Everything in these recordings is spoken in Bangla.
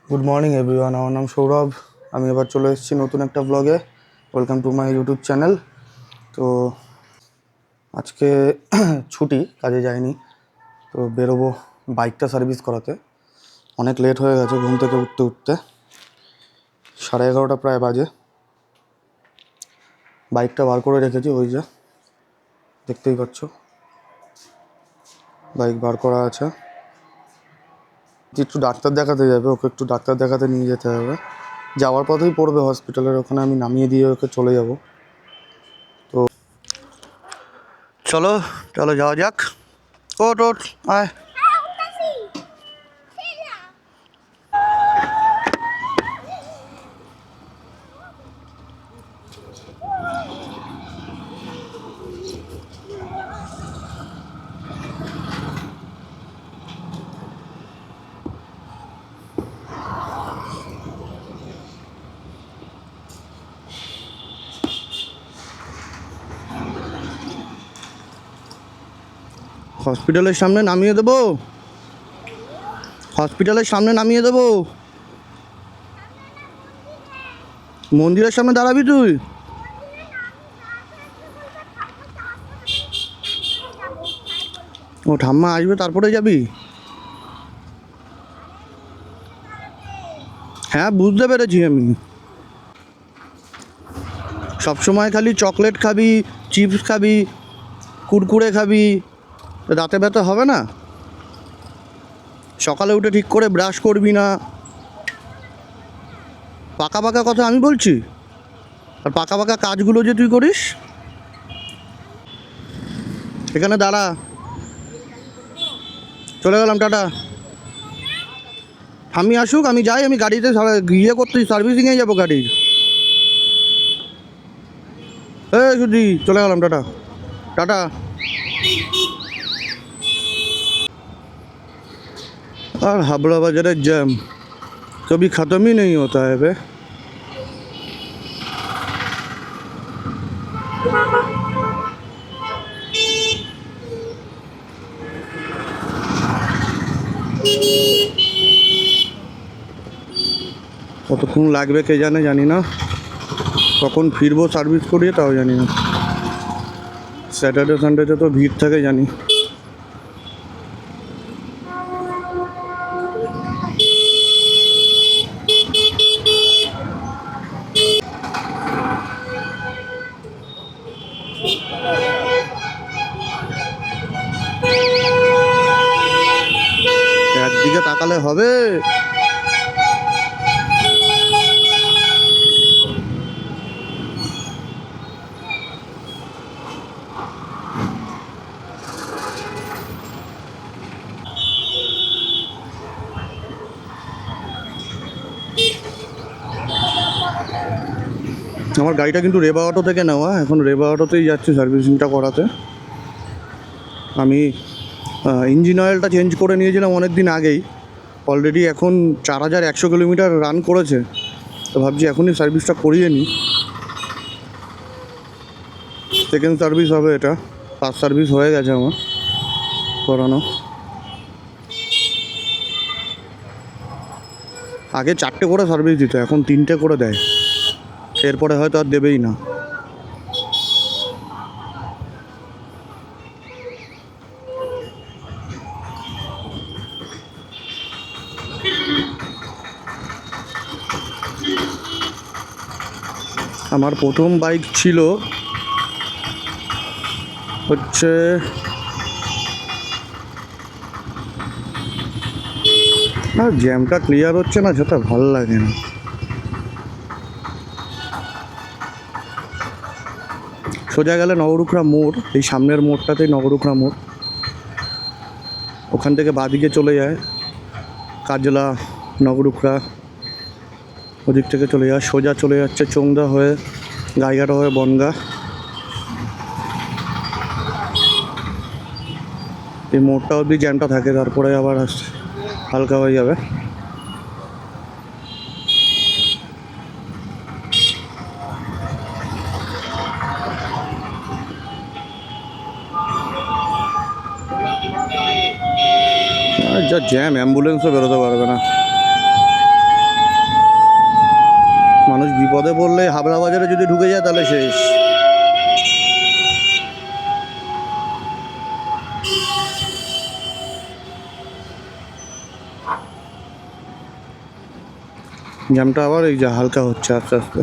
গুড মর্নিং এভরিওয়ান, আমার নাম সৌরভ। আমি এবার চলে এসেছি নতুন একটা ব্লগে। Welcome to my YouTube channel. তো আজকে ছুটি, কাজে যাইনি, তো বেরোবো বাইকটা সার্ভিস করাতে। অনেক লেট হয়ে গেছে, ঘুম থেকে উঠতে উঠতে 11:30 প্রায় বাজে। বাইকটা বার করে রেখেছি, ওই যে দেখতেই পাচ্ছ বাইক বার করা আছে। একটু ডাক্তার দেখাতে যাবে, ওকে একটু ডাক্তার দেখাতে নিয়ে যেতে হবে। যাওয়ার পথেই পড়বে হসপিটালের ওখানে, আমি নামিয়ে দিয়ে ওকে চলে যাব। তো চলো চলো যাওয়া যাক। ওট ওট আয়। হসপিটালের সামনে নামিয়ে দেবো, হসপিটালের সামনে নামিয়ে দেবো। মন্দিরের সামনে দাঁড়াবি তুই? ও ঠাম্মা আসবে তারপরে যাবি? হ্যাঁ বুঝতে পেরেছি। আমি সবসময় খালি চকলেট খাবি, চিপস খাবি, কুরকুরে খাবি, দাঁতে ব্যথা হবে না? সকালে উঠে ঠিক করে ব্রাশ করবি না। পাকা পাকা কথা আমি বলছি, আর পাকা পাকা কাজগুলো যে তুই করিস। এখানে দাঁড়া, চলে গেলাম, টাটা। আমি আসুক, আমি যাই, আমি গাড়িতে ইয়ে করতে সার্ভিসিংয়ে যাবো গাড়ির। শুধু চলে গেলাম, টাটা টাটা। আর হাবড়া বাজারের জ্যাম कभी ख़त्म ही नहीं होता है बे। কতক্ষণ লাগবে কে জানে, জানি না। কখন ফিরবো সার্ভিস করিয়ে তাও জানি না। স্যাটারডে সানডেতে তো ভিড় থাকে জানি। একদিকে তাকালে হবে? আমার গাড়িটা কিন্তু রেবা অটো থেকে নেওয়া, এখন রেবা অটোতেই যাচ্ছি সার্ভিসিংটা করাতে। আমি ইঞ্জিন অয়েলটা চেঞ্জ করে নিয়েছিলাম অনেক দিন আগেই, অলরেডি এখন 4100 কিলোমিটার রান করেছে। তো ভাবছি এখনই সার্ভিসটা করিয়ে নিই। সেকেন্ড সার্ভিস হবে এটা, ফার্স্ট সার্ভিস হয়ে গেছে আমার করানো। আগে 4টে করে সার্ভিস দিত, এখন 3টে করে দেয়। এরপরে হয়তো আর দেবেই না। আমার প্রথম বাইক ছিল হচ্ছে না, জ্যামটা ক্লিয়ার হচ্ছে না, সেটা ভালো লাগে না। সোজা গেলে নবরুখরা মোড়, এই সামনের মোড়টাতেই নবরুখরা মোড়। ওখান থেকে বাঁদিকে চলে যায় কাজলা, নবরুখরা, ওদিক থেকে চলে যায়, সোজা চলে যাচ্ছে চোংদা হয়ে, গাইঘাটা হয়ে বনগা। এই মোড়টা অবধি জ্যামটা থাকে, তারপরে আবার হালকা হয়ে যাবে। যা জ্যাম, অ্যাম্বুলেন্সও বেরোতে পারবে না। মানুষ বিপদে পড়লে হাবড়া বাজারে যদি ঢুকে যায় তাহলে শেষ। জ্যামটা আবার এই যে হালকা হচ্ছে আস্তে আস্তে।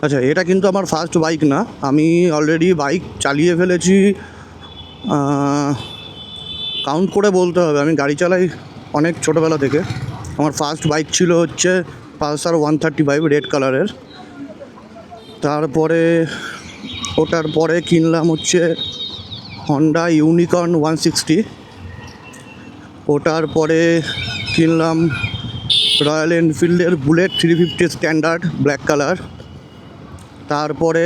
আচ্ছা, এটা কিন্তু আমার ফার্স্ট বাইক না, আমি অলরেডি বাইক চালিয়ে ফেলেছি। কাউন্ট করে বলতে হবে, আমি গাড়ি চালাই অনেক ছোটোবেলা থেকে। আমার ফার্স্ট বাইক ছিল হচ্ছে পালসার 135 রেড কালারের। তারপরে ওটার পরে কিনলাম হচ্ছে হন্ডা ইউনিকর্ন 160। ওটার পরে কিনলাম রয়্যাল এনফিল্ডের বুলেট 350 স্ট্যান্ডার্ড ব্ল্যাক কালার। তারপরে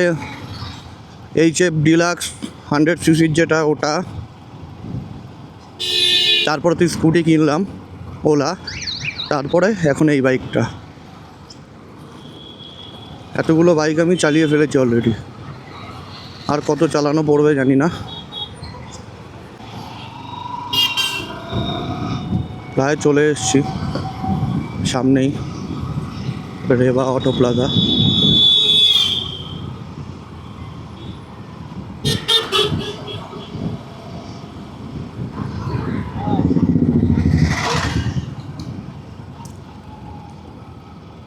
HF ডিলাক্স 100cc যেটা ওটা। তারপরে তুই স্কুটি কিনলাম ওলা। তারপরে এখন এই বাইকটা। এতগুলো বাইক আমি চালিয়ে ফেলেছি অলরেডি, আর কত চালানো পড়বে জানি না। প্রায় চলে এসেছি, সামনেই রেবা অটো প্লাজা।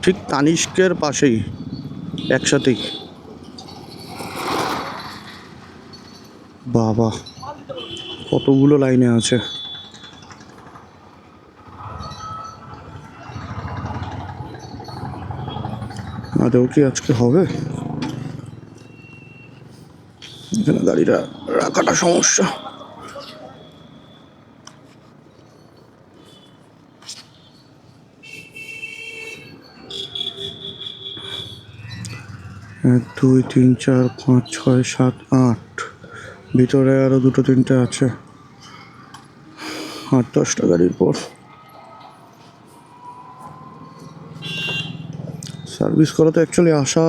ঠিক তানিষ্কের পাশেই, একসাথেই। বাবা, কতগুলো লাইনে আছে। আদৌ কি আজকে হবে? এখানে গাড়িটা রাখাটা সমস্যা। এক দুই তিন চার পাঁচ ছয় সাত আট, ভিতরে আরো দুটো তিনটে আছে। 8-10টা গাড়ির পর সার্ভিস করা তো অ্যাকচুয়ালি আসা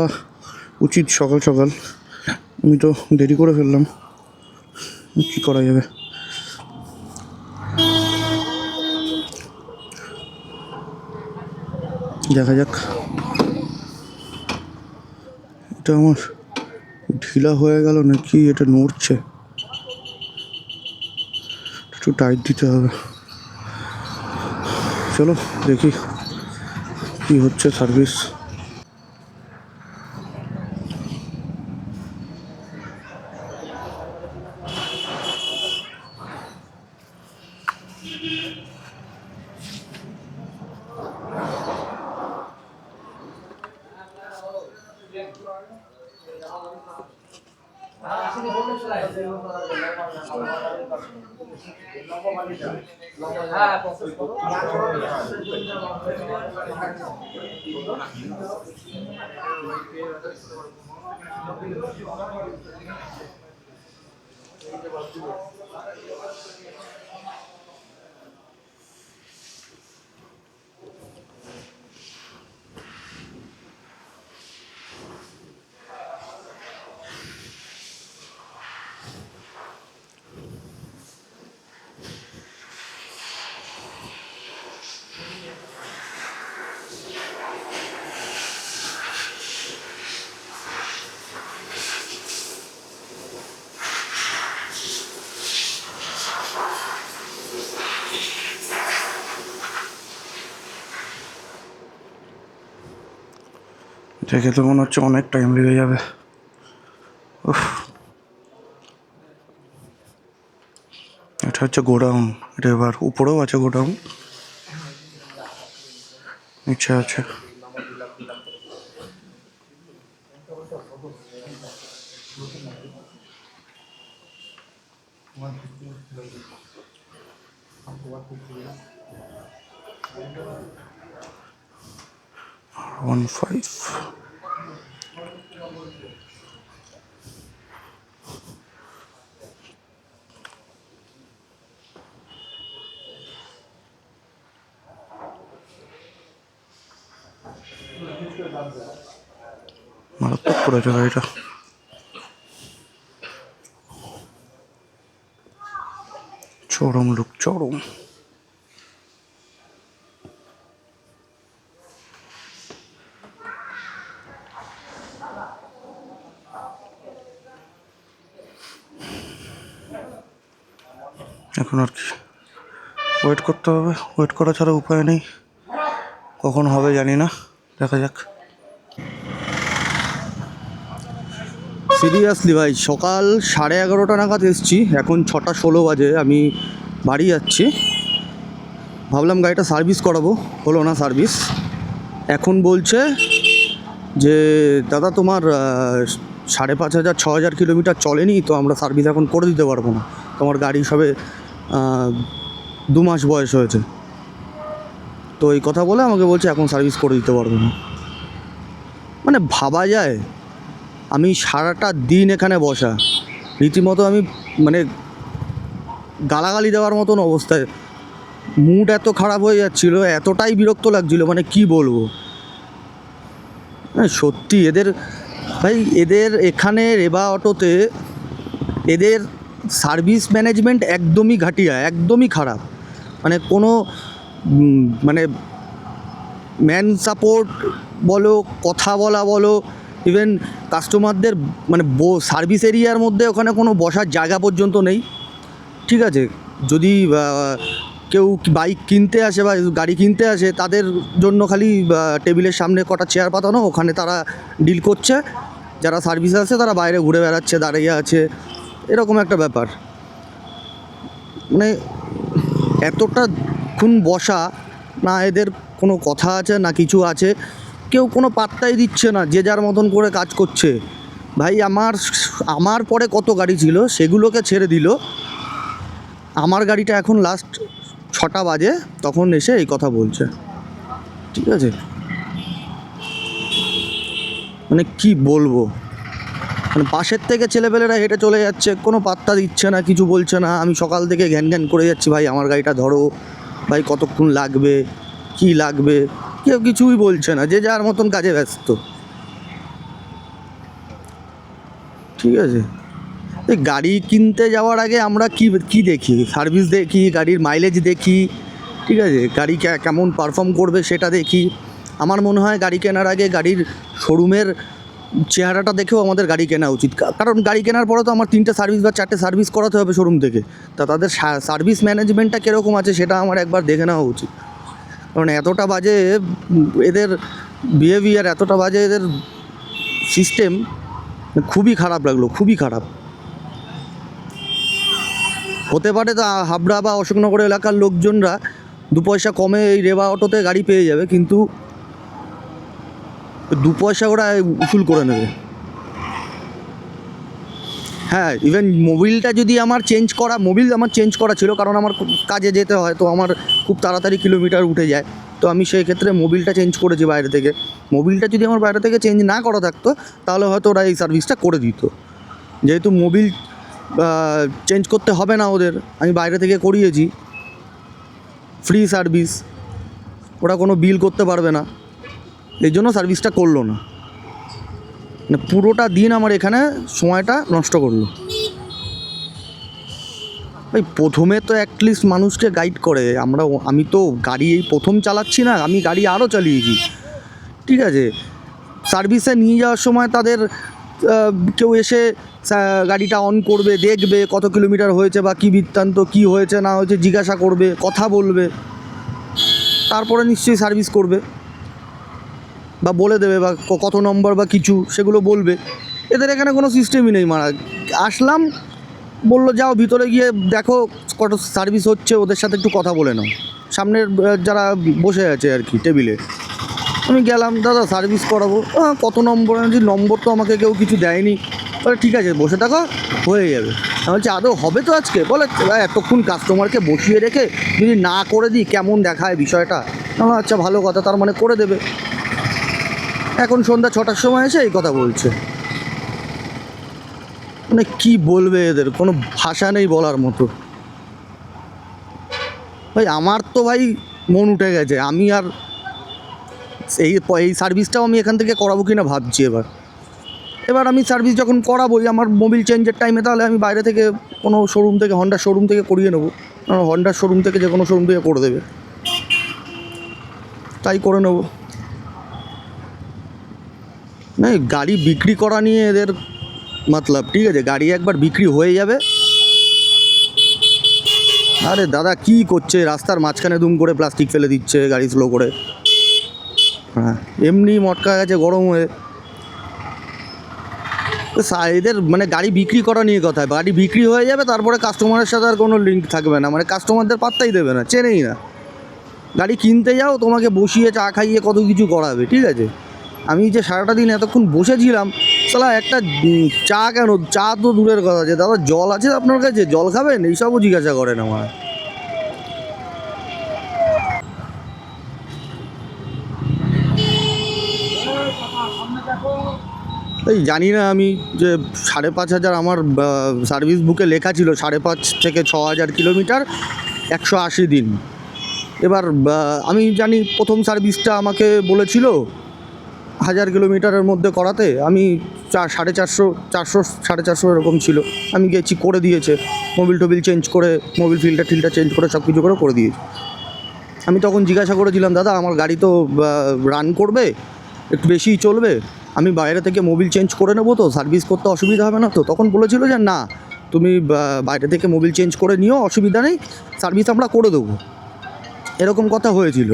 উচিত সকাল সকাল। আমি তো দেরি করে ফেললাম, কী করা যাবে। দেখা যাক। এটা আমার ঢিলা হয়ে গেল নাকি এটা নড়ছে, একটু টাইট দিতে হবে। চলো দেখি কি হচ্ছে সার্ভিস। দেখে তো মনে হচ্ছে অনেক টাইম লেগে যাবে। এটা হচ্ছে গোডাউন। এটা এবার উপরেও আছে গোডাউন, নিচে আছে। R15 মারাত্মক পড়েছে গাড়িটা। চরম লোক, চরম। এখন আর কি ওয়েট করতে হবে, ওয়েট করা ছাড়া উপায় নেই। কখন হবে জানি না, দেখা যাক। সিরিয়াসলি ভাই, সকাল 11:30 নাগাদ এসছি, এখন 6:16 বাজে। আমি বাড়ি যাচ্ছি, ভাবলাম গাড়িটা সার্ভিস করাবো, হলো না সার্ভিস। এখন বলছে যে দাদা তোমার 5,500 6,000 কিলোমিটার চলেনি, তো আমরা সার্ভিস এখন করে দিতে পারবো না, তোমার গাড়ি সবে 2 মাস বয়স হয়েছে। তো এই কথা বলে আমাকে বলছে এখন সার্ভিস করে দিতে পারবো না। মানে ভাবা যায়, আমি সারাটা দিন এখানে বসা, রীতিমতো আমি মানে গালাগালি দেওয়ার মতন অবস্থায়, মুড এত খারাপ হয়ে যাচ্ছিলো, এতটাই বিরক্ত লাগছিলো, মানে কি বলবো। সত্যি এদের ভাই, এদের এখানে রেবা অটোতে এদের সার্ভিস ম্যানেজমেন্ট একদমই ঘাটিয়া, একদমই খারাপ। মানে কোনো মানে ম্যান সাপোর্ট বলো, কথা বলা বলো, ইভেন কাস্টমারদের মানে সার্ভিস এরিয়ার মধ্যে ওখানে কোনো বসার জায়গা পর্যন্ত নেই। ঠিক আছে, যদি কেউ বাইক কিনতে আসে বা গাড়ি কিনতে আসে, তাদের জন্য খালি টেবিলের সামনে কটা চেয়ার পাতানো, ওখানে তারা ডিল করছে। যারা সার্ভিস আছে তারা বাইরে ঘুরে বেড়াচ্ছে, দাঁড়িয়ে আছে, এরকম একটা ব্যাপার। মানে এতটাক্ষণ বসা, না এদের কোনো কথা আছে না কিছু আছে, কেউ কোনো পাত্তাই দিচ্ছে না, যে যার মতন করে কাজ করছে। ভাই আমার পরে কত গাড়ি ছিল সেগুলোকে ছেড়ে দিল, আমার গাড়িটা এখন লাস্ট 6টা বাজে তখন এসে এই কথা বলছে। ঠিক আছে, মানে কি বলবো, মানে পাশের থেকে ছেলেপেলেরা হেঁটে চলে যাচ্ছে, কোনো পাত্তা দিচ্ছে না, কিছু বলছে না। আমি সকাল থেকে ঘ্যান ঘ্যান করে যাচ্ছি, ভাই আমার গাড়িটা ধরো, ভাই কতক্ষণ লাগবে, কি লাগবে, কেউ কিছুই বলছে না, যে যার মতন কাজে ব্যস্ত। ঠিক আছে, এই গাড়ি কিনতে যাওয়ার আগে আমরা কি দেখি, সার্ভিস দেখি, গাড়ির মাইলেজ দেখি, ঠিক আছে, গাড়ি কেমন পারফর্ম করবে সেটা দেখি। আমার মনে হয় গাড়ি কেনার আগে গাড়ির শোরুমের চেহারাটা দেখেও আমাদের গাড়ি কেনা উচিত। কারণ গাড়ি কেনার পরে তো আমার 3টে সার্ভিস বা 4টে সার্ভিস করাতে হবে শোরুম থেকে, তা তাদের সার্ভিস ম্যানেজমেন্টটা কীরকম আছে সেটা আমার একবার দেখে নেওয়া উচিত। কারণ এতটা বাজে এদের বিহেভিয়ার, এতটা বাজে এদের সিস্টেম, খুবই খারাপ লাগলো, খুবই খারাপ। হতে পারে তা হাবড়া বা অশোকনগর এলাকার লোকজনরা 2 পয়সা কমে এই রেবা অটোতে গাড়ি পেয়ে যাবে, কিন্তু 2 পয়সা ওরা উসুল করে নেবে। হ্যাঁ, ইভেন মোবিলটা যদি আমার চেঞ্জ করা ছিল, কারণ আমার কাজে যেতে হয়, তো আমার খুব তাড়াতাড়ি কিলোমিটার উঠে যায়, তো আমি সেই ক্ষেত্রে মোবিলটা চেঞ্জ করেছি বাইরে থেকে। মোবিলটা যদি আমার বাইরে থেকে চেঞ্জ না করা থাকতো, তাহলে হয়তো ওরা এই সার্ভিসটা করে দিত। যেহেতু মোবিল চেঞ্জ করতে হবে না ওদের, আমি বাইরে থেকে করিয়েছি, ফ্রি সার্ভিস, ওরা কোনো বিল করতে পারবে না, এই জন্য সার্ভিসটা করলো না। মানে পুরোটা দিন আমার এখানে সময়টা নষ্ট করলো। ভাই প্রথমে তো অ্যাটলিস্ট মানুষকে গাইড করে, আমি তো গাড়ি এই প্রথম চালাচ্ছি না, আমি গাড়ি আরও চালিয়েছি। ঠিক আছে, সার্ভিসে নিয়ে যাওয়ার সময় তাদের কেউ এসে গাড়িটা অন করবে, দেখবে কত কিলোমিটার হয়েছে বা কী বৃত্তান্ত, কী হয়েছে না হয়েছে জিজ্ঞাসা করবে, কথা বলবে, তারপরে নিশ্চয়ই সার্ভিস করবে বা বলে দেবে বা কত নম্বর বা কিছু সেগুলো বলবে। এদের এখানে কোনো সিস্টেমই নেই। আসলাম, বললো যাও ভিতরে গিয়ে দেখো কত সার্ভিস হচ্ছে, ওদের সাথে একটু কথা বলে নাও, সামনের যারা বসে আছে আর কি টেবিলে। আমি গেলাম, দাদা সার্ভিস করাবো, কত নম্বর, নম্বর তো আমাকে কেউ কিছু দেয়নি। বলে ঠিক আছে বসে থাকো, হয়ে যাবে। আমি বলছি আদৌ হবে তো আজকে? বলে এতক্ষণ কাস্টমারকে বসিয়ে রেখে যদি না করে দিই কেমন দেখায় বিষয়টা। আচ্ছা ভালো কথা, তার মানে করে দেবে। এখন সন্ধ্যা 6টার সময় এসে এই কথা বলছে। মানে কি বলবে, এদের কোনো ভাষা নেই বলার মতো। ভাই আমার তো ভাই মন উঠে গেছে, আমি আর এই সার্ভিসটাও আমি এখান থেকে করাবো কি না ভাবছি এবার। এবার আমি সার্ভিস যখন করাবোই আমার মোবিল চেঞ্জের টাইমে, তাহলে আমি বাইরে থেকে কোনো শোরুম থেকে, হন্ডার শোরুম থেকে করিয়ে নেবো। হন্ডার শোরুম থেকে যে কোনো শোরুম থেকে করে দেবে, তাই করে নেবো। না, গাড়ি বিক্রি করা নিয়ে এদের মতলব, ঠিক আছে, গাড়ি একবার বিক্রি হয়ে যাবে। আরে দাদা কী করছে, রাস্তার মাঝখানে দুম করে প্লাস্টিক ফেলে দিচ্ছে গাড়ি স্লো করে। হ্যাঁ, এমনি মটকা গেছে গরম হয়ে। এদের মানে গাড়ি বিক্রি করা নিয়ে কথা, গাড়ি বিক্রি হয়ে যাবে, তারপরে কাস্টমারের সাথে আর কোনো লিঙ্ক থাকবে না, মানে কাস্টমারদের পাত্তাই দেবে না, চেনেই না। গাড়ি কিনতে যাও, তোমাকে বসিয়ে চা খাইয়ে কত কিছু করাবে, ঠিক আছে। আমি যে সারাটা দিন এতক্ষণ বসেছিলাম, সালা একটা চা, কেন চা তো দূরের কথা, যে দাদা জল আছে আপনার কাছে, জল খাবেন, এইসবও জিজ্ঞাসা করেন আমার। এই জানি না আমি যে 5,500 আমার সার্ভিস বুকে লেখা ছিল 5,500 থেকে 6,000 কিলোমিটার, 180 দিন। এবার আমি জানি প্রথম সার্ভিসটা আমাকে বলেছিল 1,000 কিলোমিটারের মধ্যে করাতে, আমি 450, 400, 450 এরকম ছিল। আমি গেছি, করে দিয়েছে, মোবিল টোবিল চেঞ্জ করে, মোবিল ফিল্টার চেঞ্জ করে সব কিছু করে দিয়েছে। আমি তখন জিজ্ঞাসা করেছিলাম, দাদা আমার গাড়ি তো রান করবে, একটু বেশিই চলবে, আমি বাইরে থেকে মোবিল চেঞ্জ করে নেবো, তো সার্ভিস করতে অসুবিধা হবে না তো? তখন বলেছিল যে না, তুমি বাইরে থেকে মোবিল চেঞ্জ করে নিও, অসুবিধা নেই, সার্ভিস আমরা করে দেবো, এরকম কথা হয়েছিল।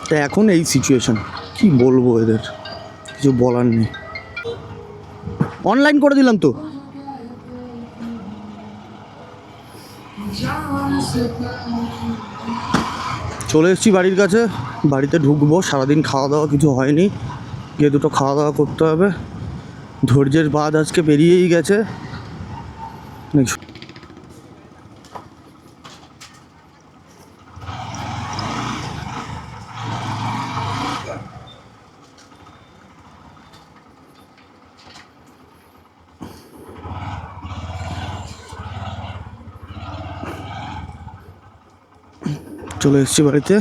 তা এখন এই সিচুয়েশন, কি বলবো, এদের কিছু বলার নেই। অনলাইন করে দিলাম তো। চলে এসেছি বাড়ির কাছে, বাড়িতে ঢুকবো। সারাদিন খাওয়া দাওয়া কিছু হয়নি, গিয়ে দুটো খাওয়া দাওয়া করতে হবে। ধৈর্যের বাঁধ আজকে পেরিয়েই গেছে। চলে এসেছি বাড়িতে।